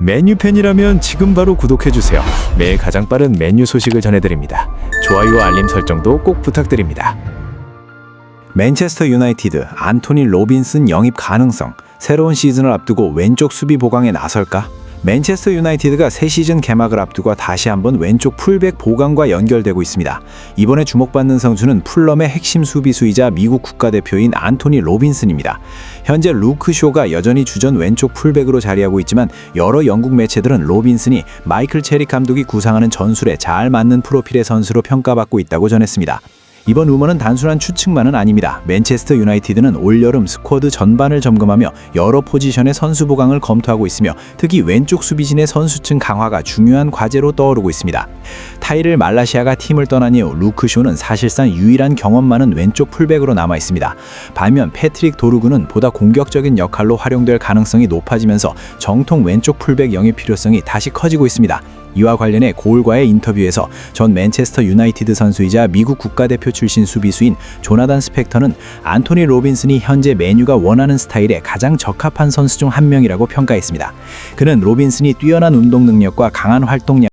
맨유 팬이라면 지금 바로 구독해주세요. 매일 가장 빠른 맨유 소식을 전해드립니다. 좋아요와 알림 설정도 꼭 부탁드립니다. 맨체스터 유나이티드 안토니 로빈슨 영입 가능성. 새로운 시즌을 앞두고 왼쪽 수비 보강에 나설까? 맨체스터 유나이티드가 새 시즌 개막을 앞두고 다시 한번 왼쪽 풀백 보강과 연결되고 있습니다. 이번에 주목받는 선수는 풀럼의 핵심 수비수이자 미국 국가대표인 안토니 로빈슨입니다. 현재 루크 쇼가 여전히 주전 왼쪽 풀백으로 자리하고 있지만 여러 영국 매체들은 로빈슨이 마이클 체릭 감독이 구상하는 전술에 잘 맞는 프로필의 선수로 평가받고 있다고 전했습니다. 이번 루머는 단순한 추측만은 아닙니다. 맨체스터 유나이티드는 올여름 스쿼드 전반을 점검하며 여러 포지션의 선수 보강을 검토하고 있으며 특히 왼쪽 수비진의 선수층 강화가 중요한 과제로 떠오르고 있습니다. 타이를 말라시아가 팀을 떠난 이후 루크 쇼는 사실상 유일한 경험 많은 왼쪽 풀백으로 남아 있습니다. 반면 패트릭 도르구는 보다 공격적인 역할로 활용될 가능성이 높아지면서 정통 왼쪽 풀백 영입 필요성이 다시 커지고 있습니다. 이와 관련해 고울과의 인터뷰에서 전 맨체스터 유나이티드 선수이자 미국 국가대표 출신 수비수인 조나단 스펙터는 안토니 로빈슨이 현재 맨유가 원하는 스타일에 가장 적합한 선수 중 한 명이라고 평가했습니다. 그는 로빈슨이 뛰어난 운동 능력과 강한 활동량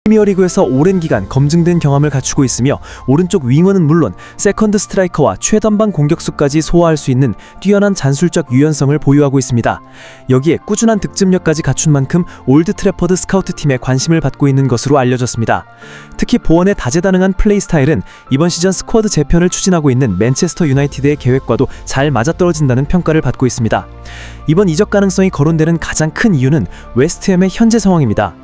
프리미어리그에서 오랜 기간 검증된 경험을 갖추고 있으며 오른쪽 윙어는 물론 세컨드 스트라이커와 최전방 공격수까지 소화할 수 있는 뛰어난 잔술적 유연성을 보유하고 있습니다. 여기에 꾸준한 득점력까지 갖춘 만큼 올드 트래퍼드 스카우트팀에 관심을 받고 있는 것으로 알려졌습니다. 특히 보원의 다재다능한 플레이 스타일은 이번 시즌 스쿼드 재편을 추진하고 있는 맨체스터 유나이티드의 계획과도 잘 맞아떨어진다는 평가를 받고 있습니다. 이번 이적 가능성이 거론되는 가장 큰 이유는 웨스트햄의 현재 상황입니다.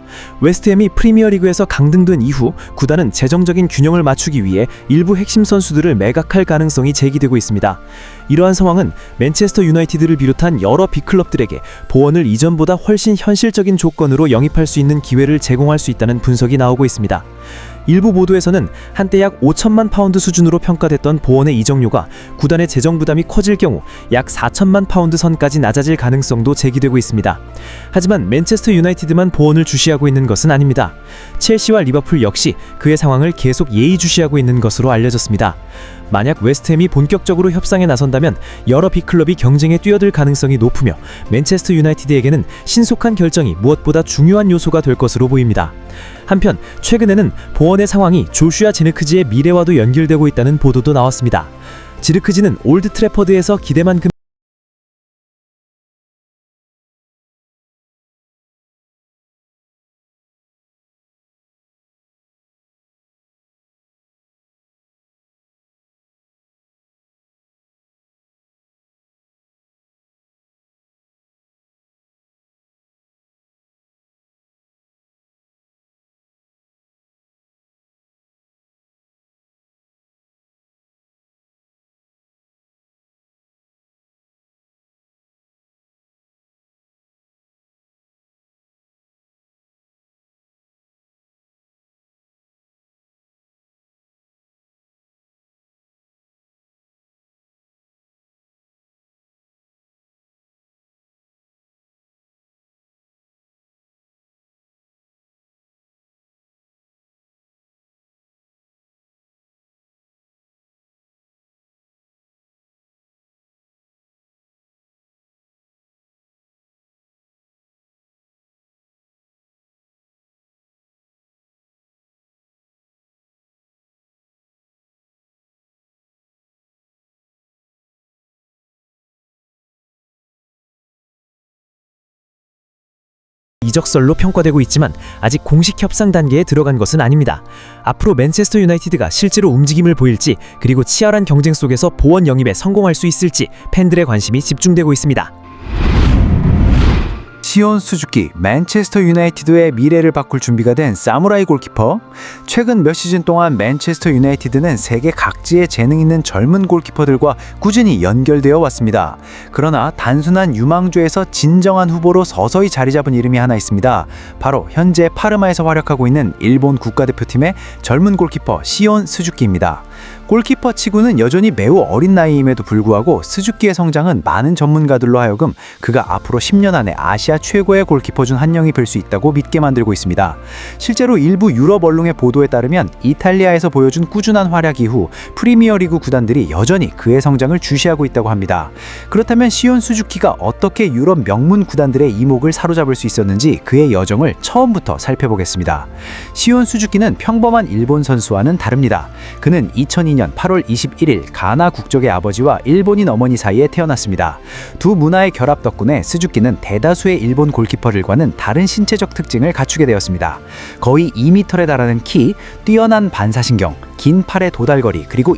웨스트햄이 프리미어리그에서 강등된 이후 구단은 재정적인 균형을 맞추기 위해 일부 핵심 선수들을 매각할 가능성이 제기되고 있습니다. 이러한 상황은 맨체스터 유나이티드를 비롯한 여러 빅클럽들에게 보원을 이전보다 훨씬 현실적인 조건으로 영입할 수 있는 기회를 제공할 수 있다는 분석이 나오고 있습니다. 일부 보도에서는 한때 약 5천만 파운드 수준으로 평가됐던 보원의 이적료가 구단의 재정 부담이 커질 경우 약 4천만 파운드 선까지 낮아질 가능성도 제기되고 있습니다. 하지만 맨체스터 유나이티드만 보원을 주시하고 있는 것은 아닙니다. 첼시와 리버풀 역시 그의 상황을 계속 예의주시하고 있는 것으로 알려졌습니다. 만약 웨스트햄이 본격적으로 협상에 나선다면 여러 빅클럽이 경쟁에 뛰어들 가능성이 높으며 맨체스터 유나이티드에게는 신속한 결정이 무엇보다 중요한 요소가 될 것으로 보입니다. 한편 최근에는 보원의 상황이 조슈아 지르크지의 미래와도 연결되고 있다는 보도도 나왔습니다. 지르크지는 올드 트래퍼드에서 기대만큼 이적설로 평가되고 있지만 아직 공식 협상 단계에 들어간 것은 아닙니다. 앞으로 맨체스터 유나이티드가 실제로 움직임을 보일지 그리고 치열한 경쟁 속에서 보원 영입에 성공할 수 있을지 팬들의 관심이 집중되고 있습니다. 시온 수즈키, 맨체스터 유나이티드의 미래를 바꿀 준비가 된 사무라이 골키퍼. 최근 몇 시즌 동안 맨체스터 유나이티드는 세계 각지의 재능 있는 젊은 골키퍼들과 꾸준히 연결되어 왔습니다. 그러나 단순한 유망주에서 진정한 후보로 서서히 자리 잡은 이름이 하나 있습니다. 바로 현재 파르마에서 활약하고 있는 일본 국가대표팀의 젊은 골키퍼 시온 스즈키입니다. 골키퍼 치고는 여전히 매우 어린 나이임에도 불구하고 스즈키의 성장은 많은 전문가들로 하여금 그가 앞으로 10년 안에 아시아 최고의 골키퍼 중 한 명이 될 수 있다고 믿게 만들고 있습니다. 실제로 일부 유럽 언론의 보도에 따르면 이탈리아에서 보여준 꾸준한 활약 이후 프리미어리그 구단들이 여전히 그의 성장을 주시하고 있다고 합니다. 그렇다면 시온 스즈키가 어떻게 유럽 명문 구단들의 이목을 사로잡을 수 있었는지 그의 여정을 처음부터 살펴보겠습니다. 시온 스즈키는 평범한 일본 선수와는 다릅니다. 그는 2002년 8월 21일 가나 국적의 아버지와 일본인 어머니 사이에 태어났습니다. 두 문화의 결합 덕분에 스즈키는 대다수의 일본 골키퍼들과는 다른 신체적 특징을 갖추게 되었습니다. 거의 2m에 달하는 키, 뛰어난 반사신경, 긴 팔의 도달거리, 그리고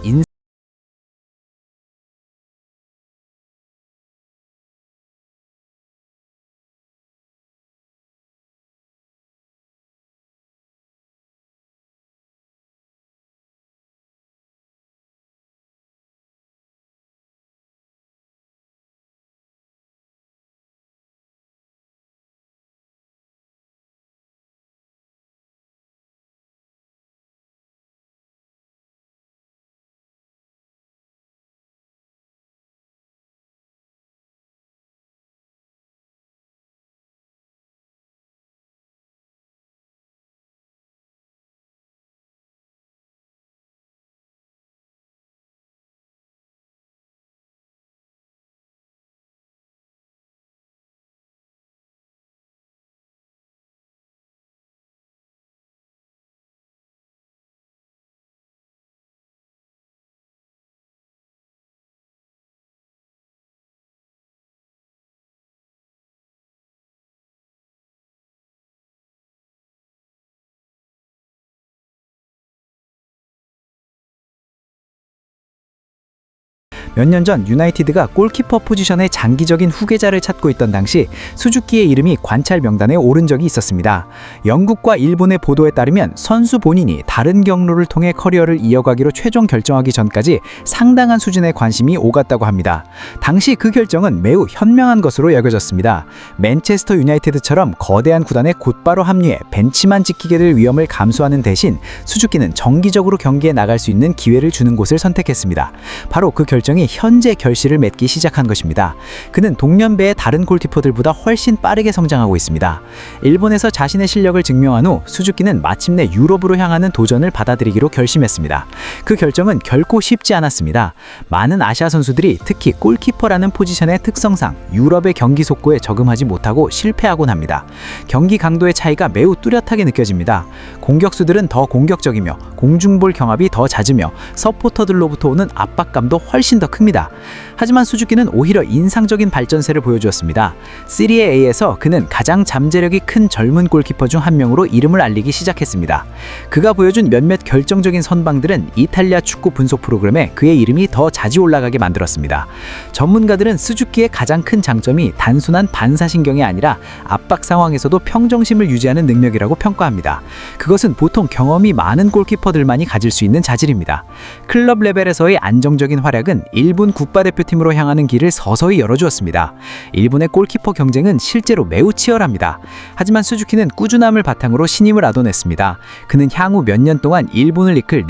몇 년 전 유나이티드가 골키퍼 포지션의 장기적인 후계자를 찾고 있던 당시 수즈키의 이름이 관찰 명단에 오른 적이 있었습니다. 영국과 일본의 보도에 따르면 선수 본인이 다른 경로를 통해 커리어를 이어가기로 최종 결정하기 전까지 상당한 수준의 관심이 오갔다고 합니다. 당시 그 결정은 매우 현명한 것으로 여겨졌습니다. 맨체스터 유나이티드처럼 거대한 구단에 곧바로 합류해 벤치만 지키게 될 위험을 감수하는 대신 수즈키는 정기적으로 경기에 나갈 수 있는 기회를 주는 곳을 선택했습니다. 바로 그 결정이 현재 결실을 맺기 시작한 것입니다. 그는 동년배의 다른 골키퍼들보다 훨씬 빠르게 성장하고 있습니다. 일본에서 자신의 실력을 증명한 후 수즈키는 마침내 유럽으로 향하는 도전을 받아들이기로 결심했습니다. 그 결정은 결코 쉽지 않았습니다. 많은 아시아 선수들이 특히 골키퍼라는 포지션의 특성상 유럽의 경기 속도에 적응하지 못하고 실패하곤 합니다. 경기 강도의 차이가 매우 뚜렷하게 느껴집니다. 공격수들은 더 공격적이며 공중볼 경합이 더 잦으며 서포터들로부터 오는 압박감도 훨씬 더 큽니다. 하지만 수즈키는 오히려 인상적인 발전세를 보여주었습니다. 시리에 A에서 그는 가장 잠재력이 큰 젊은 골키퍼 중 한 명으로 이름을 알리기 시작했습니다. 그가 보여준 몇몇 결정적인 선방들은 이탈리아 축구 분석 프로그램에 그의 이름이 더 자주 올라가게 만들었습니다. 전문가들은 수즈키의 가장 큰 장점이 단순한 반사신경이 아니라 압박 상황에서도 평정심을 유지하는 능력이라고 평가합니다. 그것은 보통 경험이 많은 골키퍼들만이 가질 수 있는 자질입니다. 클럽 레벨에서의 안정적인 활약은 일본 국가대표팀으로 향하는 길을 서서히 열어주었습니다. 일본의 골키퍼 경쟁은 실제로 매우 치열합니다. 하지만 수즈키는 꾸준함을 바탕으로 신임을 얻어냈습니다. 그는 향후 몇 년 동안 일본을 이끌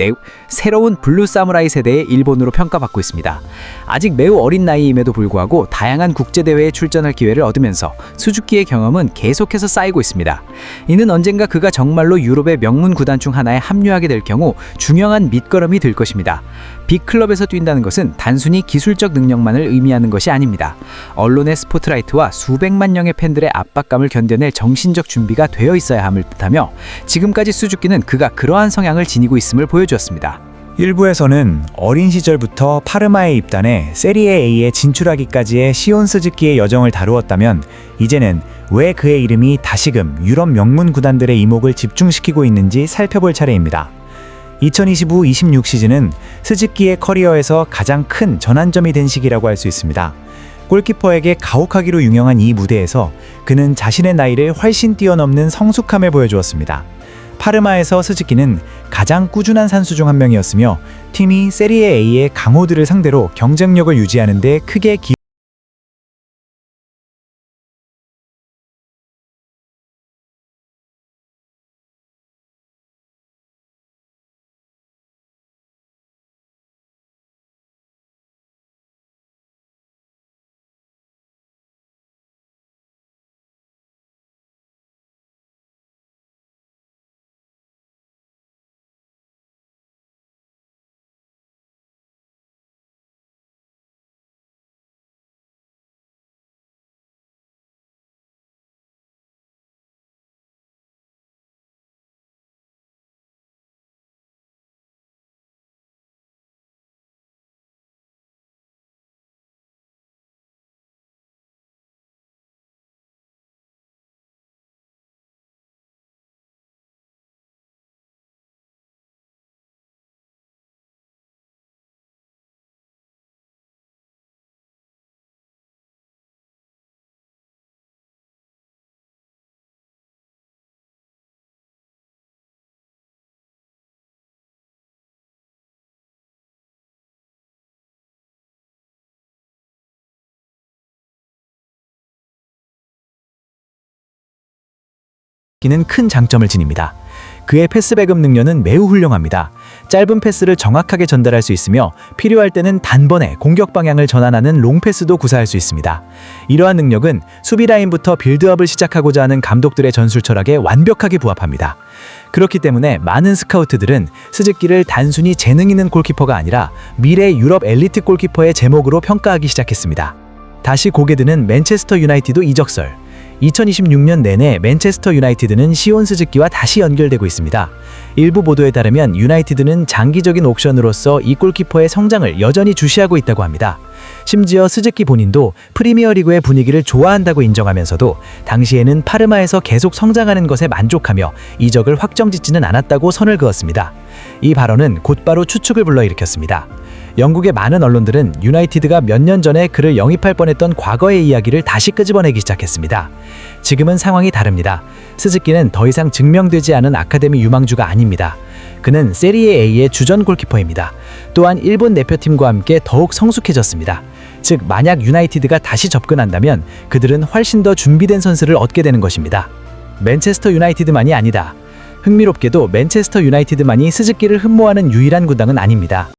새로운 블루 사무라이 세대의 일본으로 평가받고 있습니다. 아직 매우 어린 나이임에도 불구하고 다양한 국제대회에 출전할 기회를 얻으면서 수즈키의 경험은 계속해서 쌓이고 있습니다. 이는 언젠가 그가 정말로 유럽의 명문 구단 중 하나에 합류하게 될 경우 중요한 밑거름이 될 것입니다. 빅클럽에서 뛴다는 것은 단순히 기술적 능력만을 의미하는 것이 아닙니다. 언론의 스포트라이트와 수백만 명의 팬들의 압박감을 견뎌낼 정신적 준비가 되어 있어야 함을 뜻하며 지금까지 수즈키는 그가 그러한 성향을 지니고 있음을 보여주었습니다. 일부에서는 어린 시절부터 파르마에 입단해 세리에 A에 진출하기까지의 시온 스즈키의 여정을 다루었다면 이제는 왜 그의 이름이 다시금 유럽 명문 구단들의 이목을 집중시키고 있는지 살펴볼 차례입니다. 2025-26 시즌은 스즈키의 커리어에서 가장 큰 전환점이 된 시기라고 할 수 있습니다. 골키퍼에게 가혹하기로 유명한 이 무대에서 그는 자신의 나이를 훨씬 뛰어넘는 성숙함을 보여주었습니다. 파르마에서 스즈키는 가장 꾸준한 선수 중 한 명이었으며 팀이 세리에 A의 강호들을 상대로 경쟁력을 유지하는 데 크게 기는 큰 장점을 지닙니다. 그의 패스백업 능력은 매우 훌륭합니다. 짧은 패스를 정확하게 전달할 수 있으며 필요할 때는 단번에 공격 방향을 전환하는 롱패스도 구사할 수 있습니다. 이러한 능력은 수비 라인부터 빌드업을 시작하고자 하는 감독들의 전술 철학에 완벽하게 부합합니다. 그렇기 때문에 많은 스카우트들은 스즈키를 단순히 재능 있는 골키퍼가 아니라 미래 유럽 엘리트 골키퍼의 제목으로 평가하기 시작했습니다. 다시 고개 드는 맨체스터 유나이티드 이적설. 2026년 내내 맨체스터 유나이티드는 시온 스즈키와 다시 연결되고 있습니다. 일부 보도에 따르면 유나이티드는 장기적인 옵션으로서 이 골키퍼의 성장을 여전히 주시하고 있다고 합니다. 심지어 스즈키 본인도 프리미어리그의 분위기를 좋아한다고 인정하면서도 당시에는 파르마에서 계속 성장하는 것에 만족하며 이적을 확정짓지는 않았다고 선을 그었습니다. 이 발언은 곧바로 추측을 불러일으켰습니다. 영국의 많은 언론들은 유나이티드가 몇 년 전에 그를 영입할 뻔했던 과거의 이야기를 다시 끄집어내기 시작했습니다. 지금은 상황이 다릅니다. 스즈키는 더 이상 증명되지 않은 아카데미 유망주가 아닙니다. 그는 세리에 A의 주전 골키퍼입니다. 또한 일본 대표팀과 함께 더욱 성숙해졌습니다. 즉, 만약 유나이티드가 다시 접근한다면 그들은 훨씬 더 준비된 선수를 얻게 되는 것입니다. 맨체스터 유나이티드만이 아니다. 흥미롭게도 맨체스터 유나이티드만이 스즈키를 흠모하는 유일한 구단은 아닙니다.